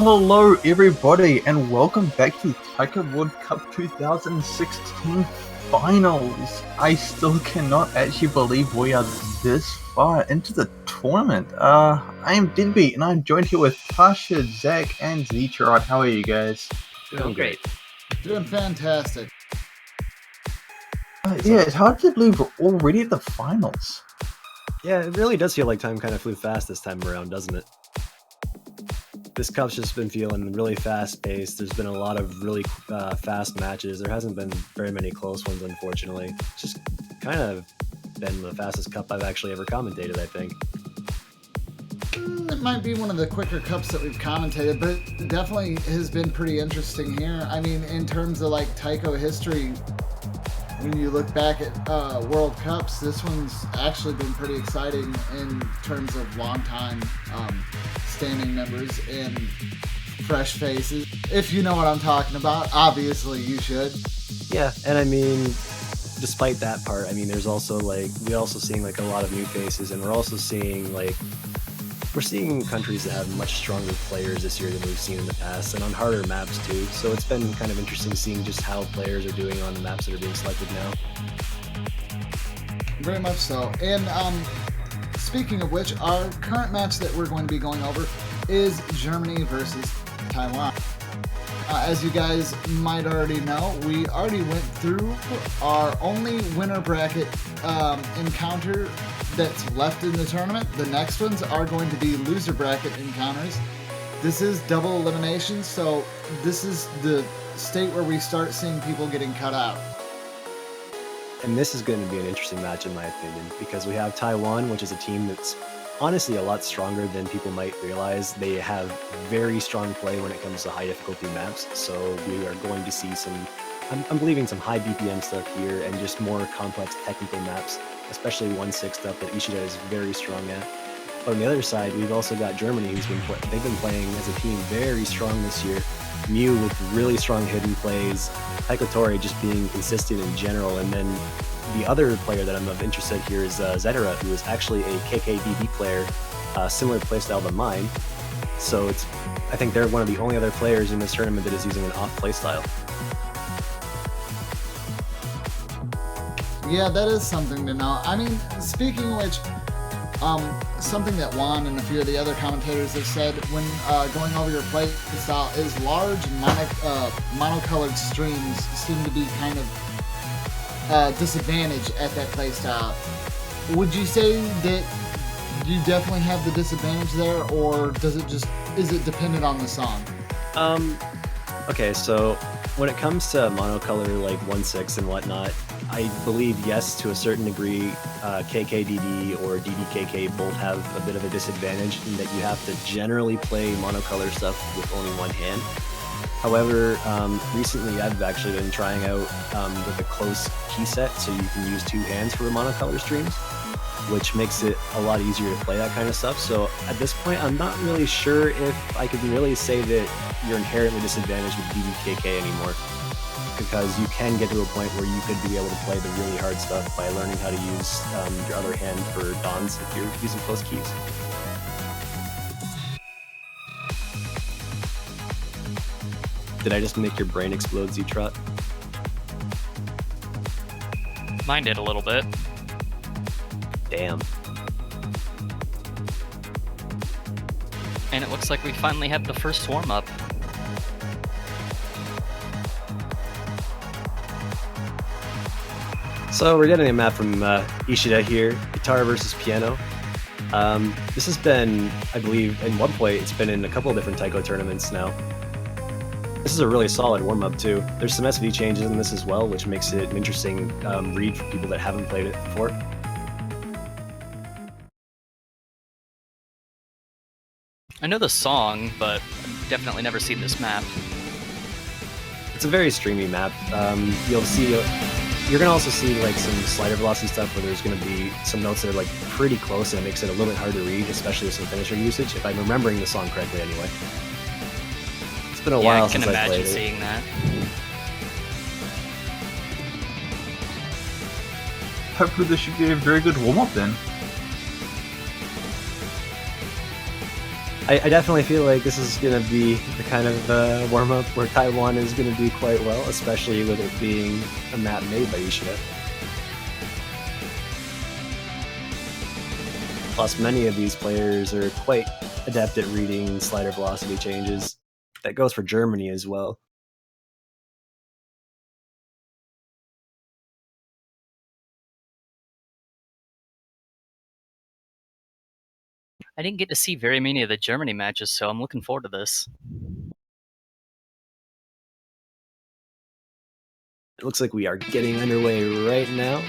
Hello, everybody, and welcome back to Taiko World Cup 2016 Finals. I still cannot actually believe we are this far into the tournament. I am Deadbeat, and I'm joined here with Tasha, Zach, and Zetrod. How are you guys? Doing great. Doing fantastic. Yeah, it's hard to believe we're already at the finals. Yeah, it really does feel like time kind of flew fast this time around, doesn't it? This cup's just been feeling really fast-paced. There's been a lot of really fast matches. There hasn't been very many close ones, unfortunately. It's just kind of been the fastest cup I've actually ever commentated, I think. It might be one of the quicker cups that we've commentated, but it definitely has been pretty interesting here. I mean, in terms of like Taiko history, when you look back at World Cups, this one's actually been pretty exciting in terms of long-time standing members and fresh faces. If you know what I'm talking about, obviously you should. Yeah, and I mean, despite that part, I mean, there's also we're also seeing like a lot of new faces, and we're also seeing we're seeing countries that have much stronger players this year than we've seen in the past, and on harder maps too. So it's been kind of interesting seeing just how players are doing on the maps that are being selected now. Very much so. And speaking of which, our current match that we're going to be going over is Germany versus Taiwan. As you guys might already know, we already went through our only winner bracket encounter that's left in the tournament. The next ones are going to be loser bracket encounters. This is double elimination, so this is the state where we start seeing people getting cut out. And this is going to be an interesting match in my opinion, because we have Taiwan, which is a team that's honestly a lot stronger than people might realize. They have very strong play when it comes to high difficulty maps, so we are going to see some, I'm believing some high BPM stuff here and just more complex technical maps, especially 1/6 stuff that Ishida is very strong at. But on the other side, we've also got Germany, they've been playing as a team very strong this year. Mew with really strong hidden plays, Taiko Tori just being consistent in general, and then the other player that I'm of interest in here is Zetera, who is actually a KKDB player, similar playstyle to mine. So I think they're one of the only other players in this tournament that is using an off playstyle. Yeah, that is something to know. I mean, speaking of which, something that Juan and a few of the other commentators have said when going over your play style is large monocolored streams seem to be kind of disadvantage at that play style. Would you say that you definitely have the disadvantage there, or is it dependent on the song? Okay, so when it comes to monocolor like 1/6 and whatnot, I believe yes, to a certain degree, KKDD or DDKK both have a bit of a disadvantage in that you have to generally play monocolor stuff with only one hand. However, recently I've actually been trying out with a close key set, so you can use two hands for monocolor streams, which makes it a lot easier to play that kind of stuff. So at this point, I'm not really sure if I could really say that you're inherently disadvantaged with DDKK anymore, because you can get to a point where you could be able to play the really hard stuff by learning how to use your other hand for dons if you're using close keys. Did I just make your brain explode, Z-Trot? Mine did a little bit. Damn. And it looks like we finally have the first warm-up. So we're getting a map from Ishida here, guitar versus piano. This has been, I believe, in one point, it's been in a couple of different Taiko tournaments now. This is a really solid warm-up too. There's some SV changes in this as well, which makes it an interesting read for people that haven't played it before. I know the song, but I've definitely never seen this map. It's a very streamy map. You're gonna also see like some slider velocity stuff where there's gonna be some notes that are like pretty close, and it makes it a little bit hard to read, especially with some finisher usage, if I'm remembering the song correctly anyway. It's been a while since I played it. I can imagine seeing that. Hopefully this should be a very good warm-up then. I definitely feel like this is going to be the kind of warm-up where Taiwan is going to do quite well, especially with it being a map made by Ishida. Plus, many of these players are quite adept at reading slider velocity changes. That goes for Germany as well. I didn't get to see very many of the Germany matches, so I'm looking forward to this. It looks like we are getting underway right now.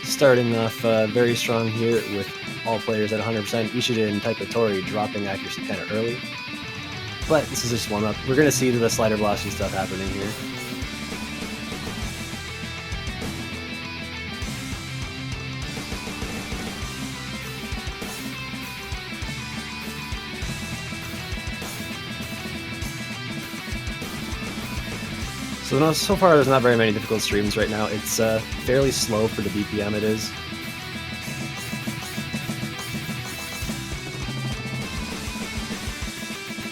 Starting off very strong here with all players at 100%. Ishida and Taiko dropping accuracy kind of early. But this is just warm-up. We're going to see the slider velocity stuff happening here. So far there's not very many difficult streams right now. It's fairly slow for the BPM it is.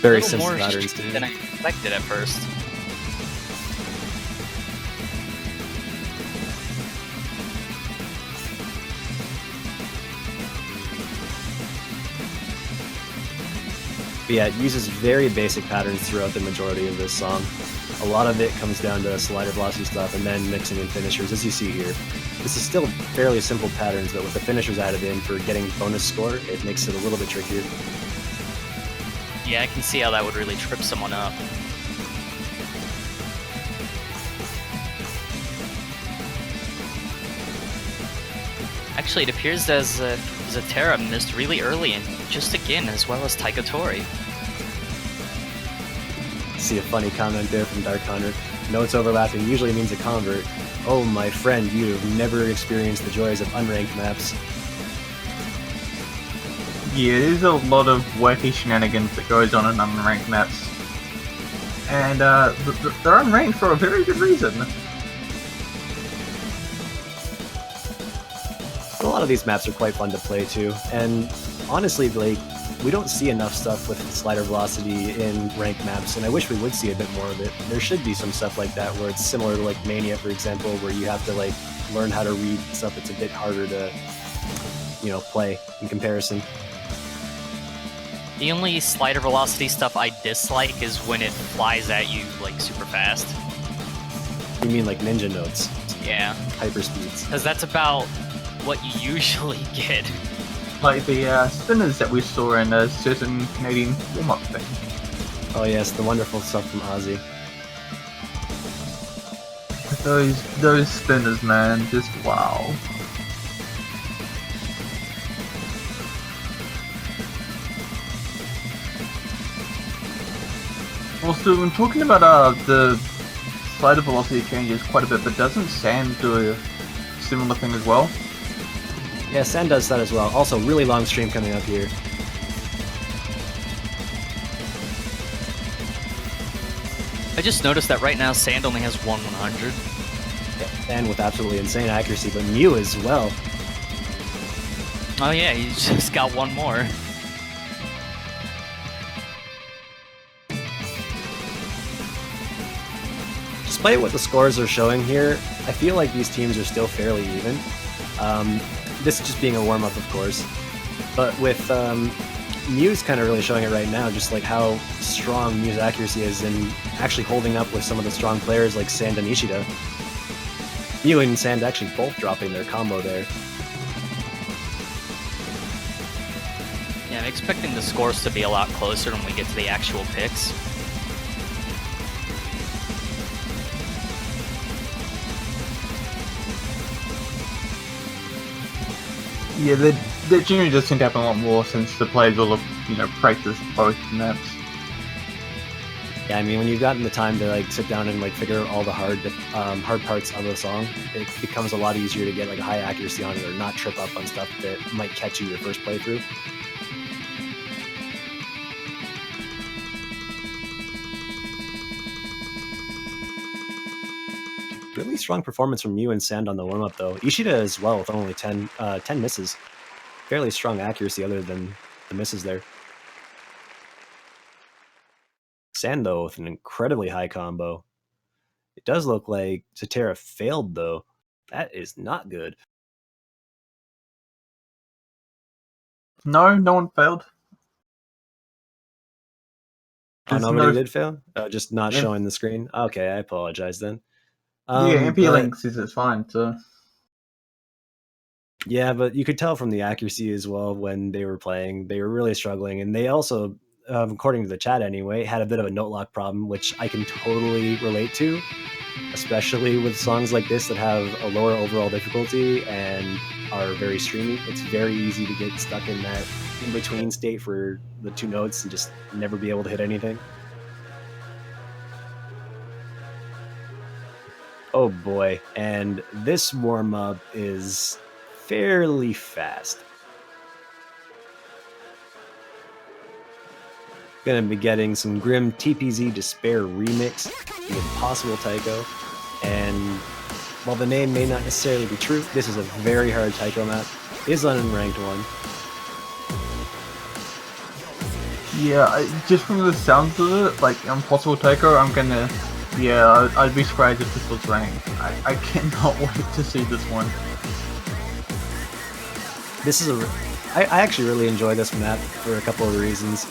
Very simple patterns too. Than I expected at first. But yeah, it uses very basic patterns throughout the majority of this song. A lot of it comes down to slider velocity stuff and then mixing in finishers, as you see here. This is still fairly simple patterns, but with the finishers added in for getting bonus score, it makes it a little bit trickier. Yeah, I can see how that would really trip someone up. Actually, it appears as Zatera missed really early and just again, as well as Taiko. See a funny comment there from Dark Hunter. Notes overlapping usually means a convert. Oh, my friend, you have never experienced the joys of unranked maps. Yeah, there's a lot of wacky shenanigans that goes on in unranked maps. And they're unranked for a very good reason. A lot of these maps are quite fun to play too, and honestly, like, we don't see enough stuff with slider velocity in ranked maps, and I wish we would see a bit more of it. There should be some stuff like that where it's similar to like Mania, for example, where you have to like learn how to read stuff that's a bit harder to, you know, play in comparison. The only slider velocity stuff I dislike is when it flies at you like super fast. You mean like ninja notes? Yeah. Hyper speeds. Because that's about what you usually get. Like the spinners that we saw in a certain Canadian warm-up thing. Oh yes, the wonderful stuff from Ozzy. Those spinners, man, just wow. Also, I'm talking about the slider velocity changes quite a bit, but doesn't Sand do a similar thing as well? Yeah, Sand does that as well. Also, really long stream coming up here. I just noticed that right now Sand only has 1/100. Yeah, and with absolutely insane accuracy, but Mew as well. Oh yeah, he's just got one more. Despite what the scores are showing here, I feel like these teams are still fairly even. This just being a warm-up, of course. But with Mew's kind of really showing it right now, just like how strong Mew's accuracy is and actually holding up with some of the strong players like Sand and Ishida. Mew and Sand actually both dropping their combo there. Yeah, I'm expecting the scores to be a lot closer when we get to the actual picks. Yeah, that generally does tend to happen a lot more since the players will have, you know, practiced both maps. Yeah, I mean, when you've gotten the time to like sit down and like figure out all the hard parts of the song, it becomes a lot easier to get like a high accuracy on it or not trip up on stuff that might catch you your first playthrough. Really strong performance from Mew and Sand on the warm-up though. Ishida as well with only 10 misses. Fairly strong accuracy other than the misses there. Sando with an incredibly high combo. It does look like Zatera failed, though. That is not good. No, no one failed. Oh, There's nobody no- did fail? Just not Yeah. showing the screen? Okay, I apologize then. Yeah, MP but- Link says it's fine, so. Yeah, but you could tell from the accuracy as well when they were playing. They were really struggling, and they also, according to the chat anyway, had a bit of a note lock problem, which I can totally relate to, especially with songs like this that have a lower overall difficulty and are very streamy. It's very easy to get stuck in that in-between state for the two notes and just never be able to hit anything. Oh boy, and this warm-up is fairly fast. Gonna be getting some Grim TPZ Despair remix, the Impossible Taiko, and while the name may not necessarily be true, this is a very hard Taiko map. It is an unranked one. Yeah, just from the sounds of it, like Impossible Taiko, I'm gonna. Yeah, I'd be surprised if this was ranked. I cannot wait to see this one. This is I actually really enjoy this map for a couple of reasons.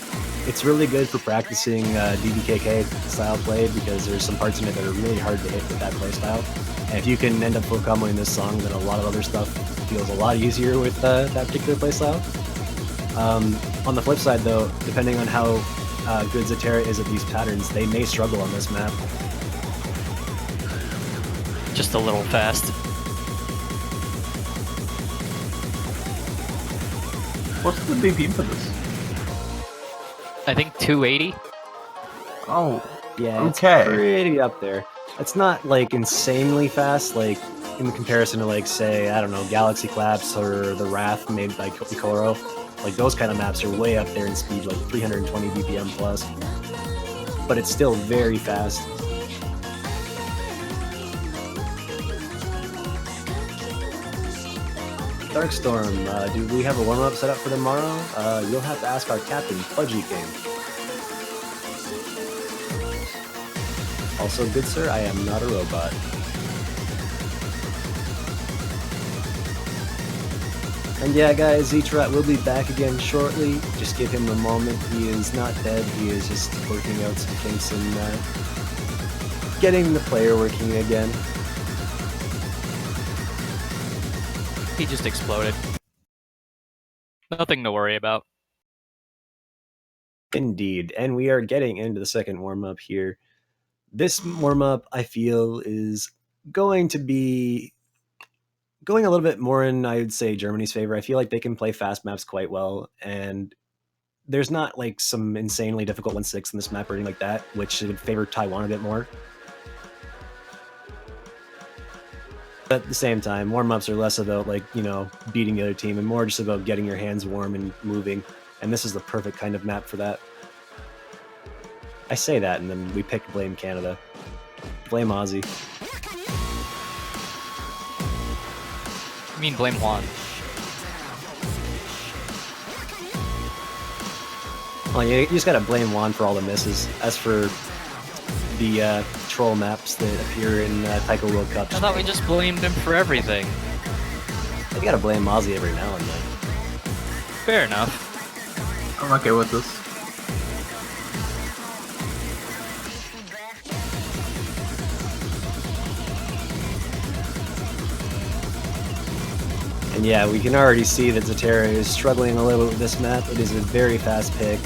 It's really good for practicing DBKK style play because there's some parts in it that are really hard to hit with that play style. And if you can end up full comboing this song, then a lot of other stuff feels a lot easier with that particular play style. On the flip side though, depending on how good Zatera is at these patterns, they may struggle on this map. Just a little fast. What's the BPM for this? I think 280. Oh, Yeah, okay. it's pretty up there. It's not like insanely fast, like in comparison to like say, I don't know, Galaxy Collapse or the Wrath made by Ikoro. Like those kind of maps are way up there in speed, like 320 BPM plus. But it's still very fast. Darkstorm, do we have a warm-up set up for tomorrow? You'll have to ask our captain, Pudgy King. Also, good sir, I am not a robot. And yeah, guys, Zeetrat will be back again shortly. Just give him a moment. He is not dead. He is just working out some kinks and getting the player working again. He just exploded. Nothing to worry about. Indeed, and we are getting into the second warm-up here. This warm-up, I feel, is going to be going a little bit more in, I would say, Germany's favor. I feel like they can play fast maps quite well, and there's not like some insanely difficult 1-6 in this map or anything like that, which would favor Taiwan a bit more. But at the same time, warm-ups are less about, like, you know, beating the other team and more just about getting your hands warm and moving. And this is the perfect kind of map for that. I say that, and then we pick Blame Canada. Blame Aussie. I mean, blame Juan. Well, you just gotta blame Juan for all the misses. As for the troll maps that appear in Taiko World Cup, I thought we just blamed him for everything. you gotta blame Aussie every now and then. Fair enough. I'm okay with this. And yeah, we can already see that Zatera is struggling a little with this map. It is a very fast pick,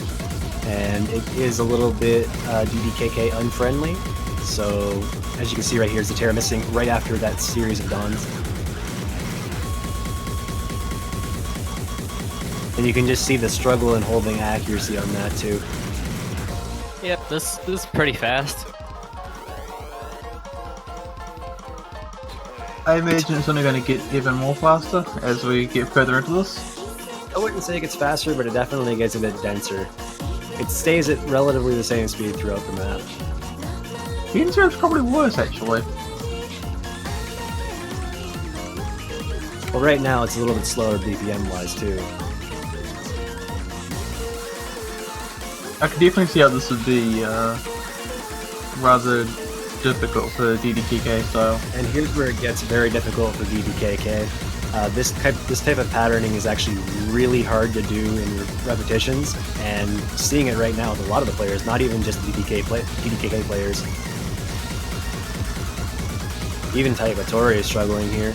and it is a little bit DDKK unfriendly. So, as you can see right here, Zatera missing right after that series of dawns. And you can just see the struggle in holding accuracy on that too. Yep, this is pretty fast. I imagine it's only going to get even more faster as we get further into this. I wouldn't say it gets faster, but it definitely gets a bit denser. It stays at relatively the same speed throughout the map. The insert's probably worse, actually. Well, right now it's a little bit slower BPM-wise too. I can definitely see how this would be rather difficult for DDKK style. And here's where it gets very difficult for DDKK. This type of patterning is actually really hard to do in repetitions, and seeing it right now with a lot of the players, not even just DDKK players. Even Taiko is struggling here.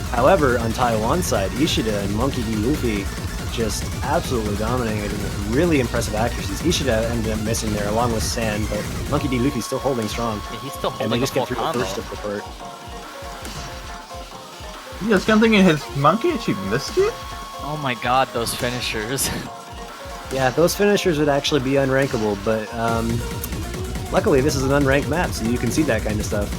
However, on Taiwan's side, Ishida and Monkey D. Luffy just absolutely dominating it with really impressive accuracies. Ishida ended up missing there along with Sand, but Monkey D. Luffy's still holding strong. Yeah, he's still And holding they a just full get through the combo. first difficult part. Yeah, I was kind of thinking his monkey actually missed it. Oh my god, those finishers. Yeah, those finishers would actually be unrankable, but luckily this is an unranked map, so you can see that kind of stuff.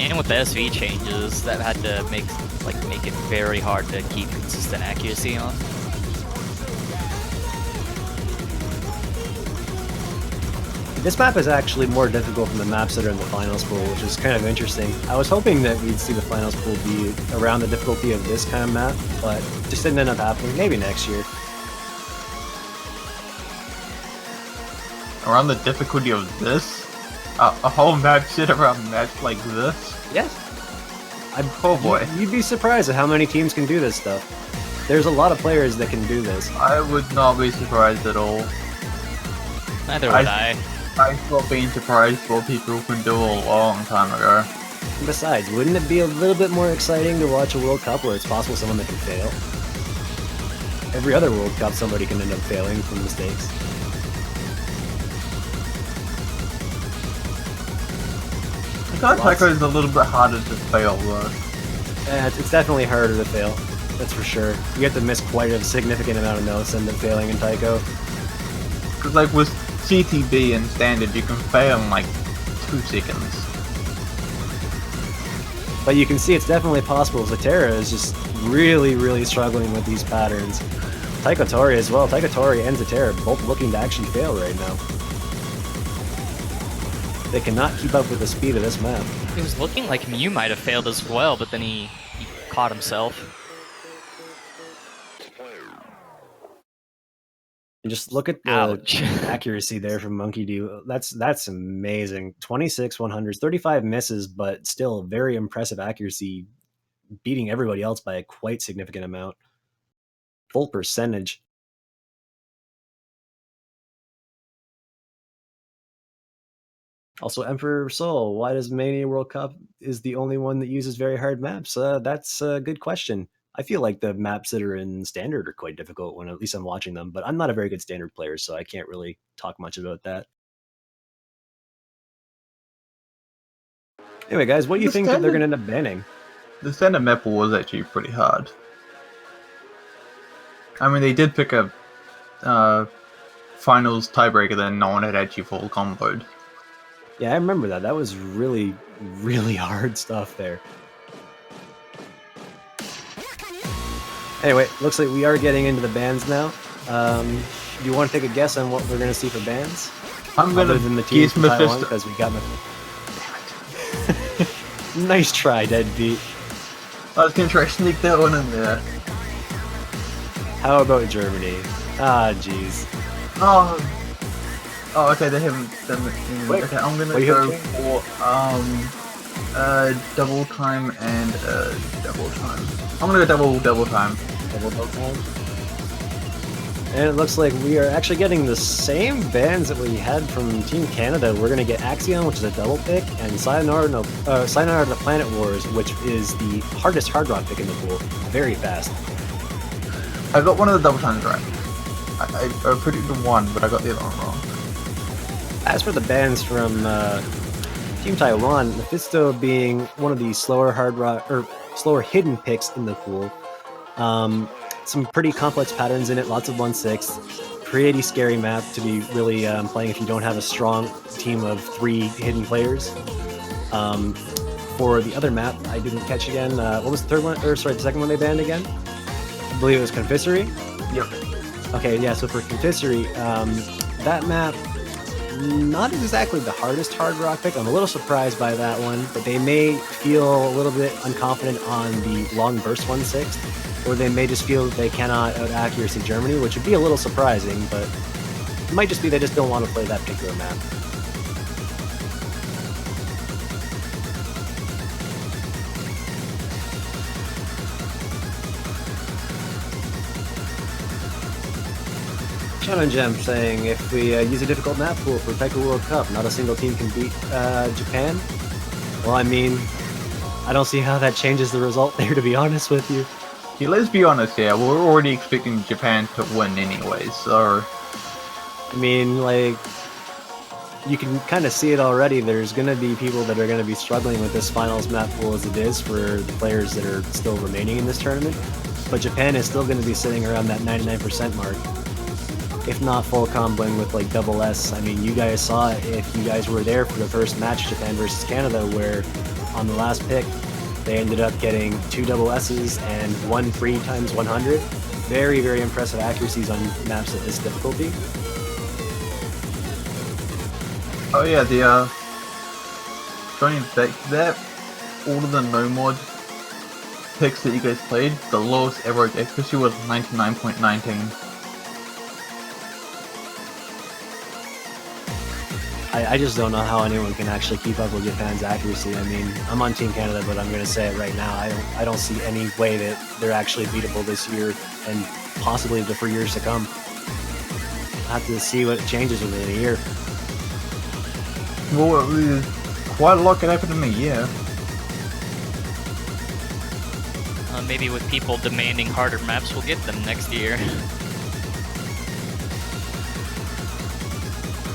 And with the SV changes, that had to make it very hard to keep consistent accuracy on. This map is actually more difficult than the maps that are in the finals pool, which is kind of interesting. I was hoping that we'd see the finals pool be around the difficulty of this kind of map, but just didn't end up happening. Maybe next year. Around the difficulty of this? A whole map shit around a match like this? Yes. Oh boy. You'd be surprised at how many teams can do this stuff. There's a lot of players that can do this. I would not be surprised at all. Neither would I. I stopped being surprised what people can do a long time ago. Besides, wouldn't it be a little bit more exciting to watch a World Cup where it's possible someone that can fail? Every other World Cup, somebody can end up failing from mistakes. I thought Taiko is a little bit harder to fail though. It's definitely harder to fail, that's for sure. You have to miss quite a significant amount of notes and then failing in Taiko. Because like with CTB and Standard, you can fail in like 2 seconds. But you can see it's definitely possible. Zatera is just really, really struggling with these patterns. Taiko Tori as well. Taiko Tori and Zatera both looking to actually fail right now. They cannot keep up with the speed of this map. It was looking like Mew might have failed as well, but then he caught himself. And just look at the Ouch. accuracy there from Monkey D. That's amazing. 26 100s, 35 misses, but still very impressive accuracy, beating everybody else by a quite significant amount. Full percentage. Also, Emperor Soul, why does Mania World Cup is the only one that uses very hard maps? That's a good question. I feel like the maps that are in Standard are quite difficult when at least I'm watching them, but I'm not a very good Standard player, so I can't really talk much about that. Anyway, guys, what do you think that they're going to end up banning? The Standard map was actually pretty hard. I mean, they did pick a finals tiebreaker that no one had actually full comboed. Yeah, I remember that. That was really, really hard stuff there. Anyway, looks like we are getting into the bans now. Do you want to take a guess on what we're going to see for bans? I'm gonna than the team guess from Taiwan, Mephisto. because we got Nice try, Deadbeat. I was gonna try to sneak that one in there. How about Germany? Ah, jeez. Oh, okay, they haven't done it. Wait, Okay, I'm gonna what do you go have for double time and double time. I'm gonna go double time. Double time. And it looks like we are actually getting the same bans that we had from Team Canada. We're gonna get Axion, which is a double pick, and Sayonara to the Planet Wars, which is the hardest hard rock pick in the pool. Very fast. I got one of the double times right. I predicted one, but I got the other one wrong. As for the bans from Team Taiwan, Mephisto being one of the slower hard rock or slower hidden picks in the pool. Some pretty complex patterns in it, lots of 1/6. Pretty scary map to be really playing if you don't have a strong team of 3 hidden players. For the other map, I didn't catch again. What was the third one? Or sorry, the second one they banned again? I believe it was Confisory. Yep. Okay, yeah. So for Confisory, that map, not exactly the hardest hard rock pick. I'm a little surprised by that one, but they may feel a little bit unconfident on the long burst 1/6, or they may just feel that they cannot out accuracy Germany, which would be a little surprising, but It might just be they just don't want to play that particular map. Shannon Gem saying, if we use a difficult map pool for Taiko World Cup, not a single team can beat Japan. Well, I mean, I don't see how that changes the result there, to be honest with you. Yeah, let's be honest here, we're already expecting Japan to win anyway, so... I mean, like, you can kind of see it already. There's going to be people that are going to be struggling with this finals map pool as it is for the players that are still remaining in this tournament. But Japan is still going to be sitting around that 99% mark. If not full comboing with like double S. I mean, you guys saw it if you guys were there for the first match, Japan versus Canada, where on the last pick, they ended up getting 2 double S's and 1 free times 100. Very, very impressive accuracies on maps at this difficulty. Oh yeah, the going back to that, all of the no mod picks that you guys played, the lowest average accuracy was 99.19. I just don't know how anyone can actually keep up with Japan's accuracy. I mean, I'm on Team Canada, but I'm going to say it right now. I don't see any way that they're actually beatable this year and possibly for years to come. I'll have to see what changes within a year. Well, quite a lot could happen in a year. Maybe with people demanding harder maps, we'll get them next year.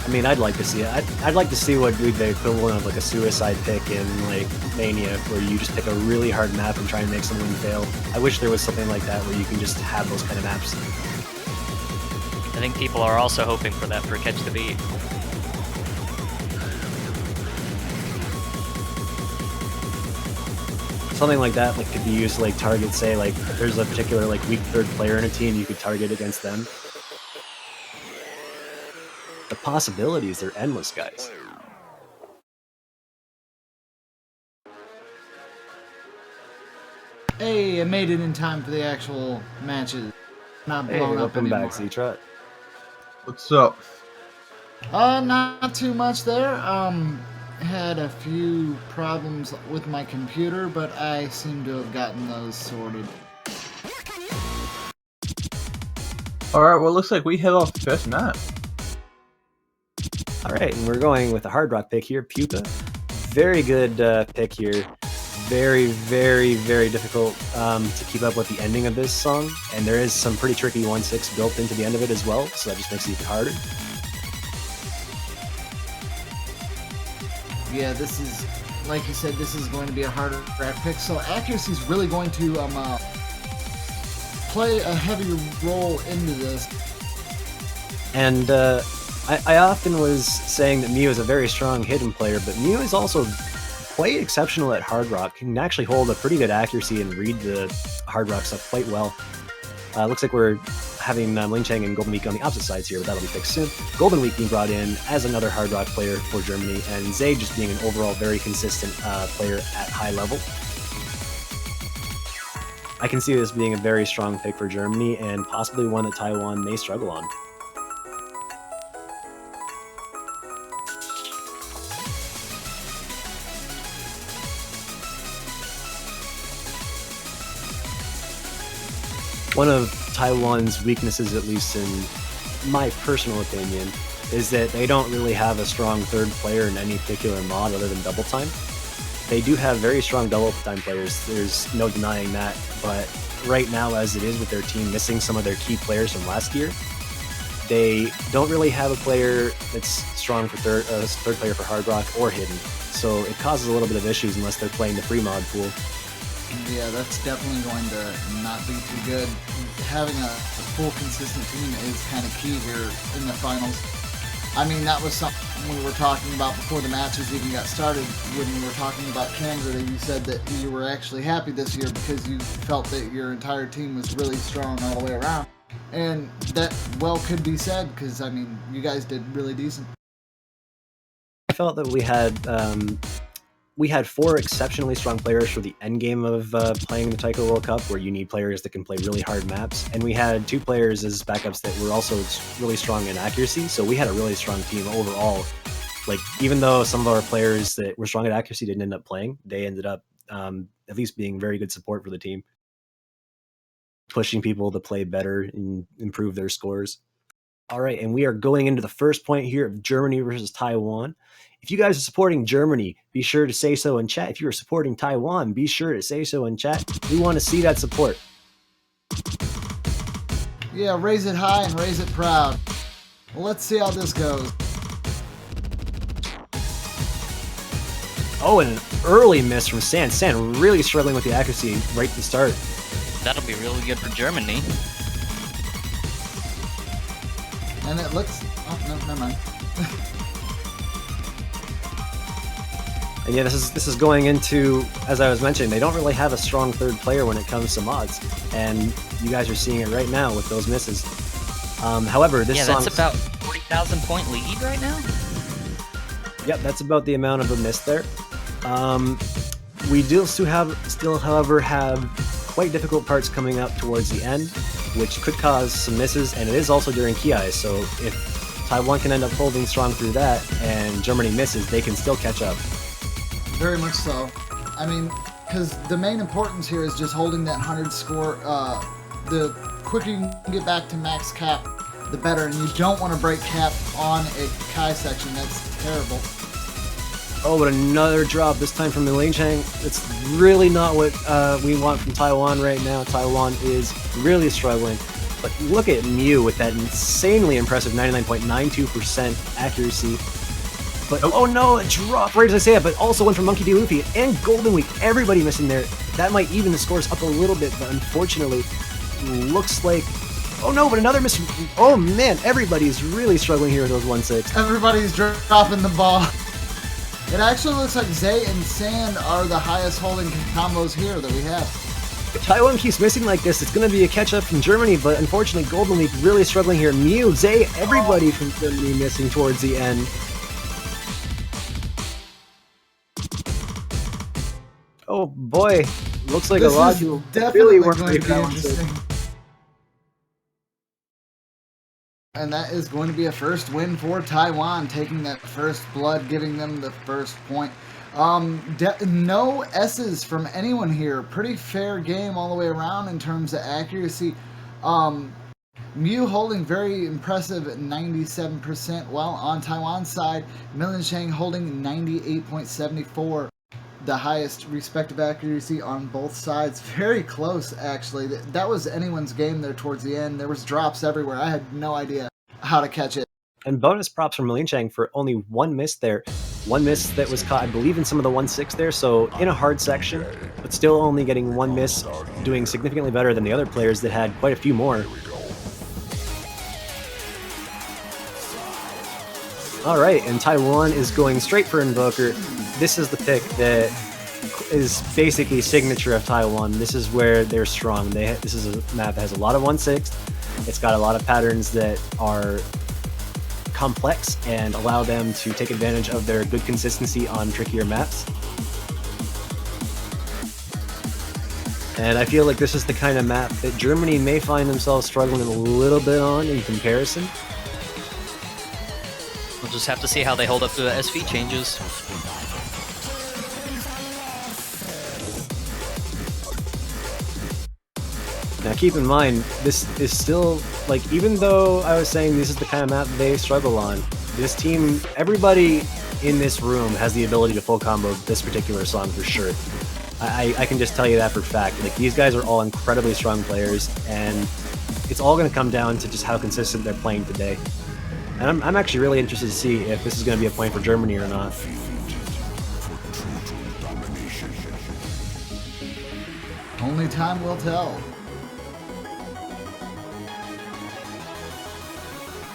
I mean, I'd like to see it. I'd like to see what would be the equivalent of like a suicide pick in like Mania, where you just pick a really hard map and try and make someone fail. I wish there was something like that where you can just have those kind of maps. I think people are also hoping for that for Catch the Beat. Something like that like could be used to like target, say like there's a particular like weak third player in a team, you could target against them. The possibilities are endless, guys. Hey, I made it in time for the actual matches. Not Hey, blown up welcome anymore. back, Z-Trot. What's up? Not too much there. Had a few problems with my computer, but I seem to have gotten those sorted. Alright, well looks like we hit off the first map. Alright, and we're going with a hard rock pick here, Pupa. Very good pick here. Very, very, very difficult to keep up with the ending of this song, and there is some pretty tricky 1-6 built into the end of it as well, so that just makes it even harder. Yeah, this is, like you said, this is going to be a harder draft pick, so accuracy is really going to play a heavier role into this. And I often was saying that Mew is a very strong hidden player, but Mew is also quite exceptional at hard rock. Can actually hold a pretty good accuracy and read the hard rock stuff quite well. Looks like we're having Ling Chang and Golden Week on the opposite sides here, but that'll be fixed soon. Golden Week being brought in as another hard rock player for Germany, and Zay just being an overall very consistent player at high level. I can see this being a very strong pick for Germany, and possibly one that Taiwan may struggle on. One of Taiwan's weaknesses, at least in my personal opinion, is that they don't really have a strong third player in any particular mod other than Double Time. They do have very strong Double Time players, there's no denying that, but right now as it is with their team missing some of their key players from last year, they don't really have a player that's strong for third player for Hard Rock or Hidden, so it causes a little bit of issues unless they're playing the free mod pool. Yeah, that's definitely going to not be too good. Having a full consistent team is kind of key here in the finals. I mean, that was something we were talking about before the matches even got started. When we were talking about Canada, you said that you were actually happy this year because you felt that your entire team was really strong all the way around. And that, well, could be said because, I mean, you guys did really decent. I felt that we had we had 4 exceptionally strong players for the end game of playing the Taiko World Cup, where you need players that can play really hard maps. And we had 2 players as backups that were also really strong in accuracy. So we had a really strong team overall. Like, even though some of our players that were strong at accuracy didn't end up playing, they ended up at least being very good support for the team, pushing people to play better and improve their scores. All right, and we are going into the first point here of Germany versus Taiwan. If you guys are supporting Germany, be sure to say so in chat. If you are supporting Taiwan, be sure to say so in chat. We want to see that support. Yeah, raise it high and raise it proud. Let's see how this goes. Oh, and an early miss from San. San really struggling with the accuracy right at the start. That'll be really good for Germany. And it looks... Oh, no, never mind. And yeah, this is going into, as I was mentioning, they don't really have a strong third player when it comes to mods, and you guys are seeing it right now with those misses. However, this song... Yeah, that's about 40,000 point lead right now? Yep, that's about the amount of a miss there. We do still, however, have quite difficult parts coming up towards the end, which could cause some misses, and it is also during Ki, so if Taiwan can end up holding strong through that, and Germany misses, they can still catch up. Very much so. I mean, because the main importance here is just holding that 100 score. The quicker you can get back to max cap, the better. And you don't want to break cap on a Kai section. That's terrible. Oh, but another drop, this time from Milane Chang. It's really not what we want from Taiwan right now. Taiwan is really struggling. But look at Mew with that insanely impressive 99.92% accuracy. But oh no, a drop right as I say it, but also one from Monkey D. Luffy and Golden Week. Everybody missing there. That might even the scores up a little bit, but unfortunately, looks like... Oh no, but another miss. Oh man, everybody's really struggling here with those 1-6. Everybody's dropping the ball. It actually looks like Zay and Sand are the highest holding combos here that we have. If Taiwan keeps missing like this, it's going to be a catch-up from Germany, but unfortunately, Golden Week really struggling here. Mew, Zay, everybody from Germany missing towards the end. Oh boy, looks like This a lot is of definitely really weren't going to very be balanced. interesting. And that is going to be a first win for Taiwan, taking that first blood, giving them the first point. No S's from anyone here. Pretty fair game all the way around in terms of accuracy. Mew holding very impressive 97%, while on Taiwan's side, Millen Shang holding 98.74. The highest respective accuracy on both sides. Very close, actually. That was anyone's game there towards the end. There was drops everywhere. I had no idea how to catch it. And bonus props from Milin Chang for only one miss there. One miss that was caught, I believe, in some of the 1-6 there, so in a hard section, but still only getting one miss, doing significantly better than the other players that had quite a few more. Alright, and Taiwan is going straight for Invoker. This is the pick that is basically signature of Taiwan. This is where they're strong. This is a map that has a lot of 1/6. It's got a lot of patterns that are complex and allow them to take advantage of their good consistency on trickier maps. And I feel like this is the kind of map that Germany may find themselves struggling a little bit on in comparison. We'll just have to see how they hold up to the SV changes. Now keep in mind, this is still, like, even though I was saying this is the kind of map they struggle on, this team, everybody in this room has the ability to full combo this particular song for sure. I can just tell you that for fact. Like, these guys are all incredibly strong players, and it's all going to come down to just how consistent they're playing today. And I'm actually really interested to see if this is going to be a point for Germany or not. Only time will tell.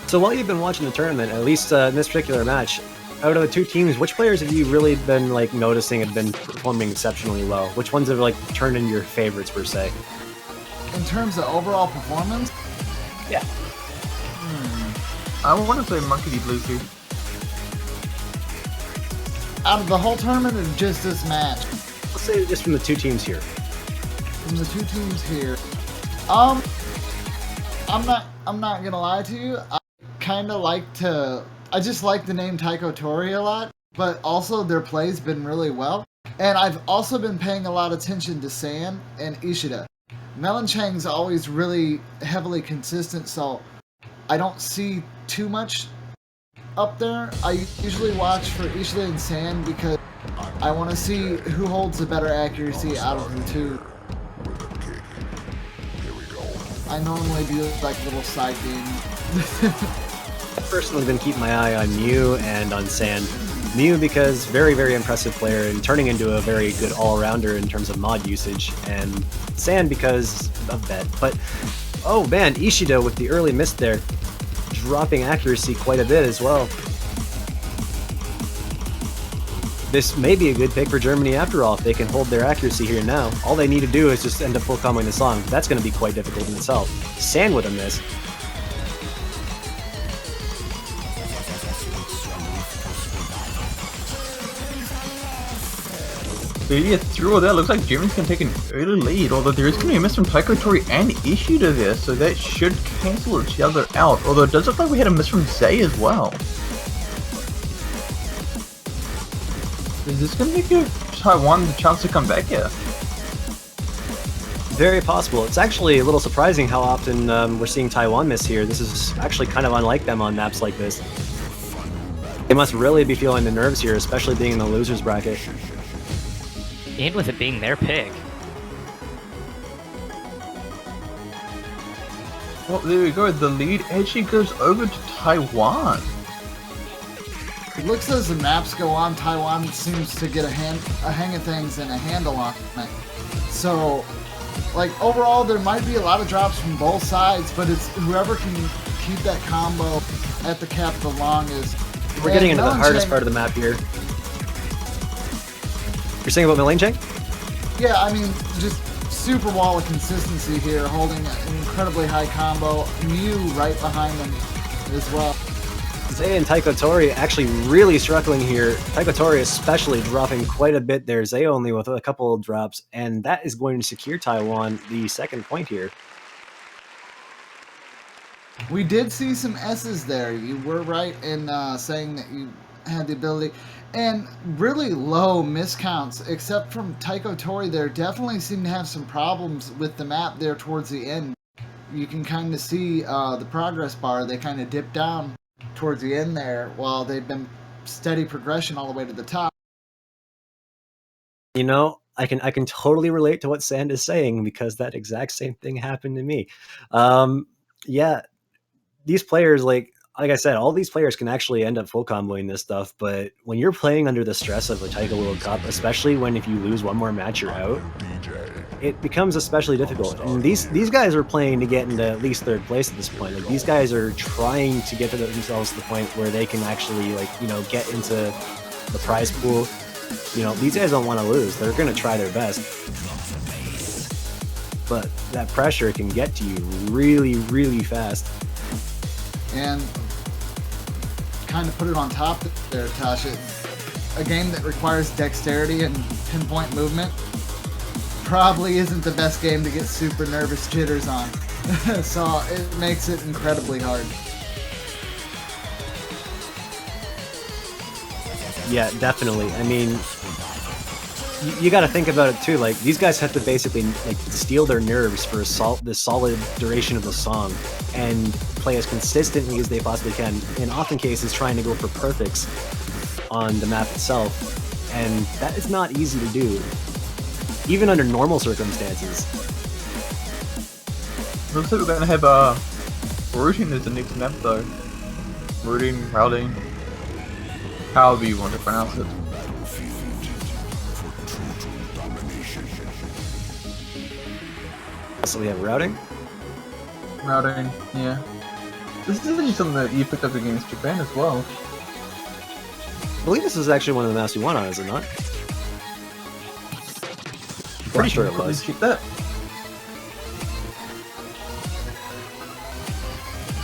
So while you've been watching the tournament, at least in this particular match, out of the two teams, which players have you really been like noticing have been performing exceptionally well? Which ones have like turned into your favorites per se? In terms of overall performance? Yeah. I want to say Monkey D. Luffy. out of the whole tournament or just this match? Let's say just from the two teams here. From the two teams here. I'm not gonna lie to you. I just like the name Taiko Tori a lot, but also their play's been really well. And I've also been paying a lot of attention to San and Ishida. Melon Chang's always really heavily consistent, so I don't see too much up there. I usually watch for Ishida and San because I want to see who holds the better accuracy out of the two. I normally do like a little side game. I've personally been keeping my eye on Mew and on San. Mew because very, very impressive player and turning into a very good all-rounder in terms of mod usage, and San because of that. But, oh man, Ishida with the early miss there, dropping accuracy quite a bit as well. This may be a good pick for Germany after all, if they can hold their accuracy here now. All they need to do is just end up full comboing the song. That's going to be quite difficult in itself. San with a miss. So yeah, through all that, looks like Germany's gonna take an early lead, although there is gonna be a miss from Taiko Tori and Ishida there, so that should cancel each other out, although it does look like we had a miss from Zay as well. Is this gonna give Taiwan the chance to come back here? Very possible. It's actually a little surprising how often we're seeing Taiwan miss here. This is actually kind of unlike them on maps like this. They must really be feeling the nerves here, especially being in the losers bracket. And with it being their pick. Well, there we go. The lead actually goes over to Taiwan. It looks as the maps go on, Taiwan seems to get a hang of things and a handle on it. So, like, overall, there might be a lot of drops from both sides, but it's whoever can keep that combo at the cap the longest. We're getting into the hardest part of the map here. You're saying about Melane Chang? Yeah, I mean, just super wall of consistency here, holding an incredibly high combo. Mew right behind them as well. Zay and Taiko Tori actually really struggling here. Taiko Tori especially dropping quite a bit there. Zay only with a couple of drops, and that is going to secure Taiwan the second point here. We did see some S's there. You were right in saying that you had the ability. And really low miscounts, except from Taiko Tori. There definitely seem to have some problems with the map there towards the end. You can kind of see the progress bar. They kind of dip down towards the end there, while they've been steady progression all the way to the top. You know, I can totally relate to what Sand is saying because that exact same thing happened to me. Yeah, these players, like I said, all these players can actually end up full comboing this stuff, but when you're playing under the stress of a Taiko World Cup, especially when if you lose one more match you're out, it becomes especially difficult. And these guys are playing to get into at least third place at this point. Like, these guys are trying to get to themselves to the point where they can actually, like, you know, get into the prize pool. You know, these guys don't want to lose. They're going to try their best. But that pressure can get to you really, really fast. And kind of put it on top there, Tasha. A game that requires dexterity and pinpoint movement probably isn't the best game to get super nervous jitters on. So it makes it incredibly hard. Yeah, definitely. I mean, you got to think about it too. Like, these guys have to basically like steal their nerves for the solid duration of the song and play as consistently as they possibly can. In often cases, trying to go for perfects on the map itself, and that is not easy to do, even under normal circumstances. Looks like we're gonna have routing as the next map though. Routing, however you want to pronounce it. So we have routing. Routing, yeah. This is actually something that you picked up against Japan as well. I believe this is actually one of the maps you won on, is it not? Pretty sure it was. Check that.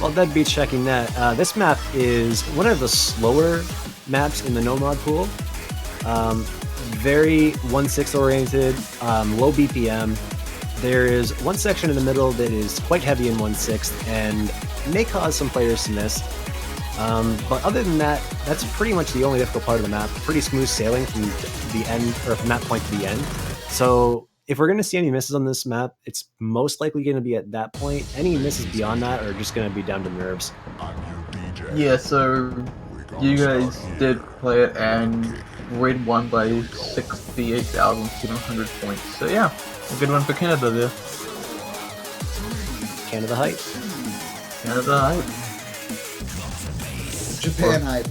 Well, that beats checking that. This map is one of the slower maps in the no mod pool. Very 1/6 oriented, low BPM. There is one section in the middle that is quite heavy in 1/6 and may cause some players to miss. But other than that, that's pretty much the only difficult part of the map. Pretty smooth sailing from the end, or from that point to the end. So if we're going to see any misses on this map, it's most likely going to be at that point. Any misses beyond that are just going to be down to nerves. Yeah, so you guys did play it and Red won by 68,700 points. So yeah, a good one for Canada there. Canada hype. Canada hype. Japan hype.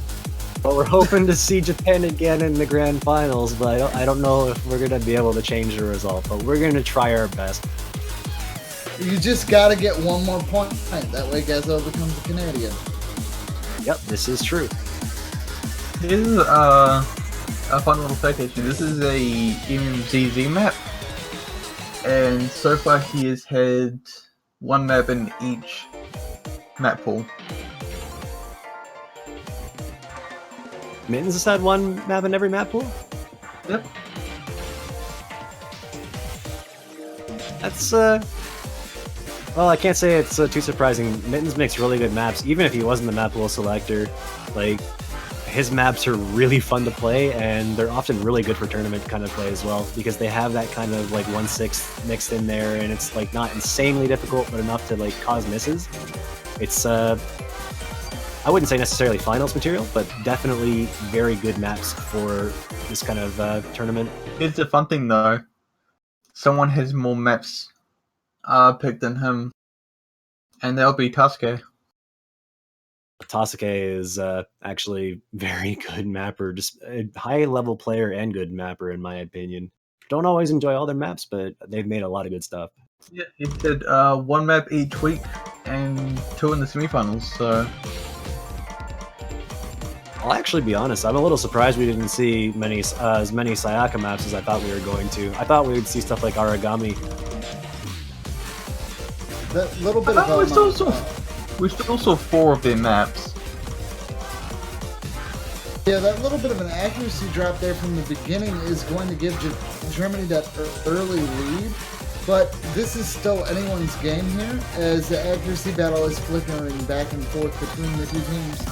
But we're hoping to see Japan again in the grand finals, but I don't know if we're going to be able to change the result, but we're going to try our best. You just gotta get one more point. That way Gazelle becomes a Canadian. Yep, this is true. Here's a fun little fact actually. This is a MZZ map, and so far he has had one map in each map pool. Mittens has had one map in every map pool? Yep. That's, well, I can't say it's too surprising. Mittens makes really good maps, even if he wasn't the map pool selector. Like, his maps are really fun to play, and they're often really good for tournament kind of play as well, because they have that kind of, like, 1/6 mixed in there, and it's, like, not insanely difficult, but enough to, like, cause misses. It's, I wouldn't say necessarily finals material, but definitely very good maps for this kind of tournament. Here's the fun thing though. Someone has more maps picked than him, and that'll be Tasuke. Tasuke is actually very good mapper, just a high-level player and good mapper in my opinion. Don't always enjoy all their maps, but they've made a lot of good stuff. Yeah, he did one map each week and 2 in the semifinals, so... I'll actually be honest, I'm a little surprised we didn't see as many Sayaka maps as I thought we were going to. I thought we would see stuff like Aragami. That little bit of we still saw 4 of their maps. yeah, that little bit of an accuracy drop there from the beginning is going to give Germany that early lead. But this is still anyone's game here, as the accuracy battle is flickering back and forth between the two teams.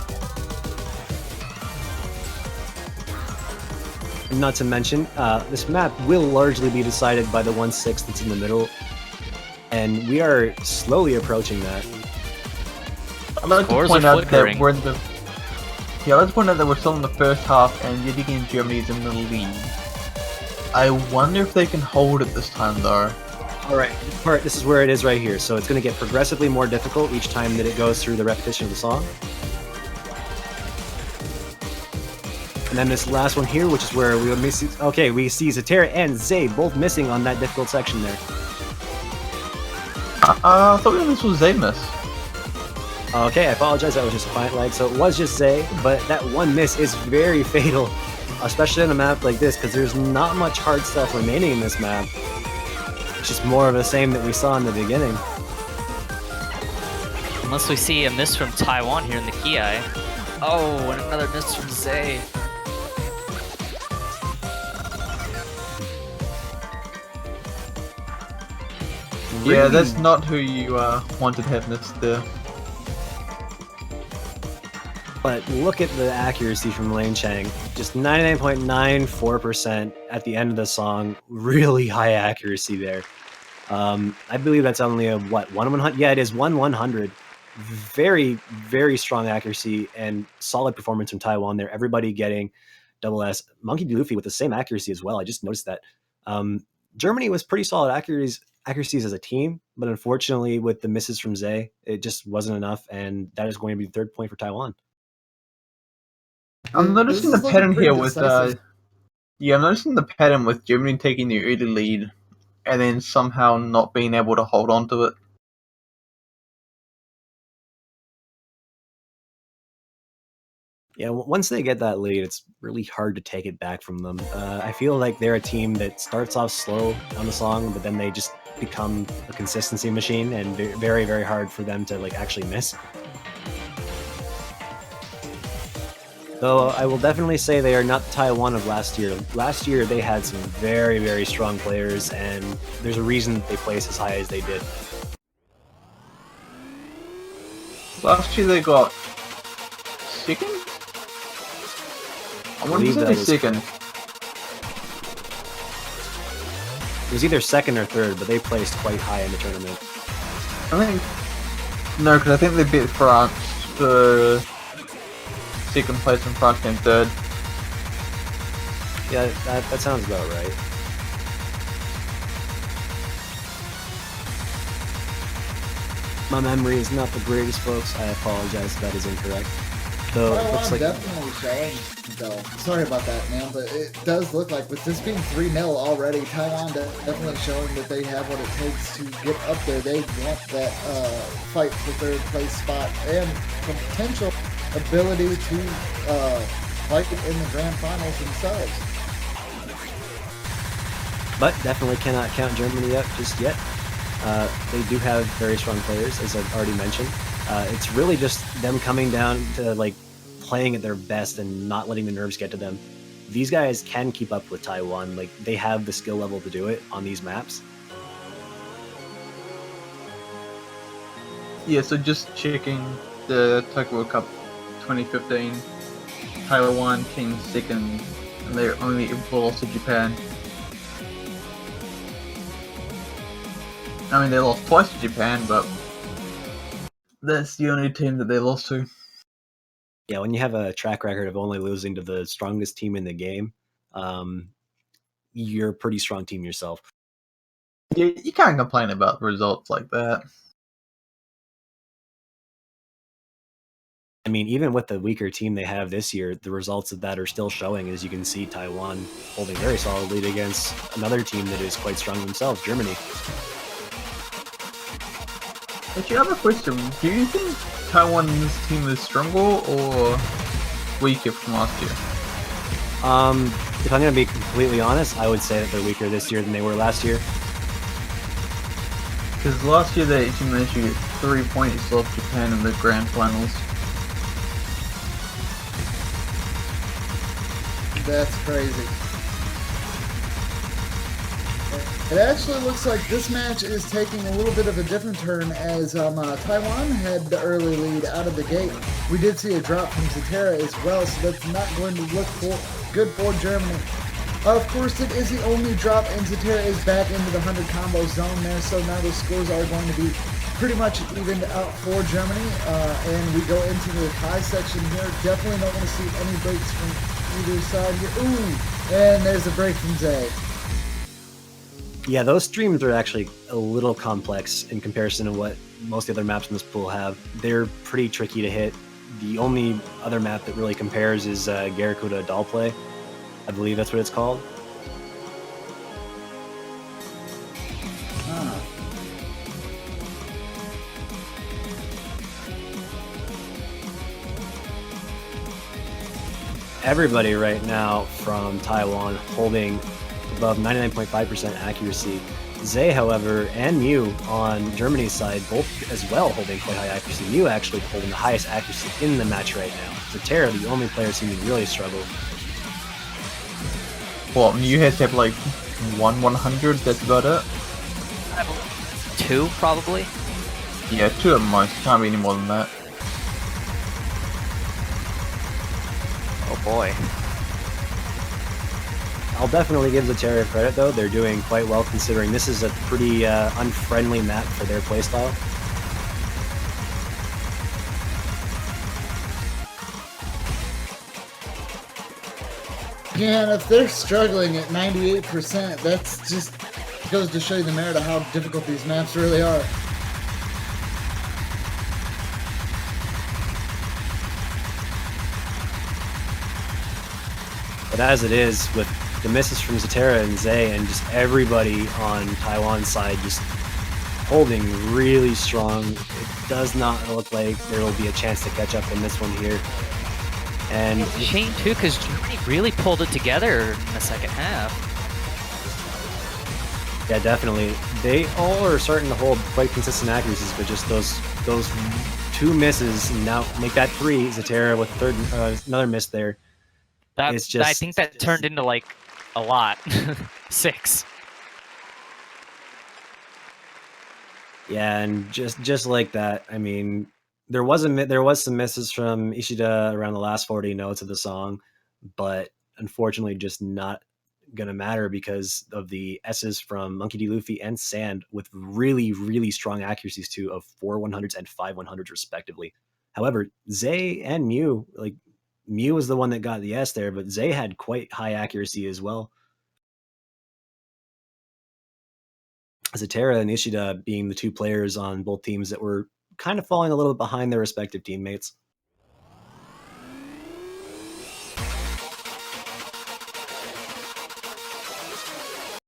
Not to mention, this map will largely be decided by the 1/6 that's in the middle, and we are slowly approaching that. I'd like to point out that we're in the... Yeah, let's point out that we're still in the first half, and yet again Germany is in the lead. I wonder if they can hold it this time though. Alright, this is where it is right here, so it's going to get progressively more difficult each time that it goes through the repetition of the song. And then this last one here, which is where we miss. Okay, we see Zatera and Zay both missing on that difficult section there. I thought this was Zay miss. Okay, I apologize, that was just a client lag. So it was just Zay, but that one miss is very fatal, especially on a map like this, because there's not much hard stuff remaining in this map. It's just more of the same that we saw in the beginning. Unless we see a miss from Taiwan here in the Ki. Oh, and another miss from Zay. Yeah, that's not who you wanted to have missed there. But look at the accuracy from Lane Chang. Just 99.94% at the end of the song. Really high accuracy there. I believe that's only a, what, 1/100? Yeah, it is 1/100. Very, very strong accuracy and solid performance from Taiwan there. Everybody getting double S. Monkey D. Luffy with the same accuracy as well. I just noticed that. Germany was pretty solid accuracies as a team, but unfortunately with the misses from Zay, it just wasn't enough, and that is going to be the 3rd point for Taiwan. I'm noticing the pattern here with I'm noticing the pattern with Germany taking the early lead and then somehow not being able to hold on to it. Yeah, once they get that lead, it's really hard to take it back from them. I feel like they're a team that starts off slow on the song, but then they just become a consistency machine, and very, very hard for them to like actually miss. Though I will definitely say they are not the Taiwan of last year. Last year they had some very, very strong players, and there's a reason they placed as high as they did. Last year they got second? I want to say they second. It was either second or third, but they placed quite high in the tournament. I think... No, because I think they beat France for second place and France came third. Yeah, that sounds about right. My memory is not the greatest, folks. I apologize if that is incorrect. Though it looks like definitely showing, though. Sorry about that, man, but it does look like, with this being 3-0 already, Taiwan definitely showing that they have what it takes to get up there. They want that fight for third place spot and potential ability to fight in the grand finals themselves. but definitely cannot count Germany out just yet. They do have very strong players, as I've already mentioned. It's really just them coming down to like playing at their best and not letting the nerves get to them. These guys can keep up with Taiwan. Like, they have the skill level to do it on these maps. Yeah, so just checking the Taiko World Cup 2015, Taiwan came second, and they're only lost to Japan. I mean, they lost twice to Japan, but that's the only team that they lost to. Yeah, when you have a track record of only losing to the strongest team in the game, you're a pretty strong team yourself. You can't complain about results like that. I mean, even with the weaker team they have this year, the results of that are still showing. As you can see, Taiwan holding very solidly against another team that is quite strong themselves, Germany. Actually, I have a question. Do you think Taiwan's team is stronger or weaker from last year? If I'm going to be completely honest, I would say that they're weaker this year than they were last year. Because last year they actually managed to get 3 points off Japan in the grand finals. That's crazy. It actually looks like this match is taking a little bit of a different turn, as Taiwan had the early lead out of the gate. We did see a drop from Zatera as well, so that's not going to look good for Germany. Of course, it is the only drop, and Zatera is back into the 100 combo zone there, so now the scores are going to be pretty much evened out for Germany. And we go into the tie section here. Definitely don't want to see any breaks from either side here. Ooh, and there's a break from Zay. Yeah, those streams are actually a little complex in comparison to what most of the other maps in this pool have. They're pretty tricky to hit. The only other map that really compares is Garakuda Doll Play. I believe that's what it's called. Everybody right now from Taiwan holding above 99.5% accuracy. Zay, however, and Mew on Germany's side, both as well holding quite high accuracy. Mew actually holding the highest accuracy in the match right now. Zatera, the only player seeming to really struggle. Well, Mew has to have like 1/100, that's about it. 2, probably. Yeah, 2 at most, can't be any more than that. Oh boy. I'll definitely give Zatera credit, though. They're doing quite well, considering this is a pretty unfriendly map for their playstyle. Yeah, and if they're struggling at 98%, that's just goes to show you the merit of how difficult these maps really are. But as it is, with the misses from Zatera and Zay and just everybody on Taiwan's side just holding really strong, it does not look like there will be a chance to catch up in this one here. And It's a shame too, because Germany really pulled it together in the second half. yeah, definitely. They all are starting to hold quite consistent accuracies, but just those 2 misses. Now make that 3. Zatera with third, another miss there. It's just, I think that turned into like a lot. 6. Yeah, and just like that, I mean, there was some misses from Ishida around the last 40 notes of the song, but unfortunately, just not gonna matter because of the S's from Monkey D. Luffy and Sand with really strong accuracies too of 4 100s and 5 100s respectively. However, Zay and Mew, like Mew was the one that got the S there, but Zay had quite high accuracy as well. Zatera and Ishida being the 2 players on both teams that were kind of falling a little bit behind their respective teammates.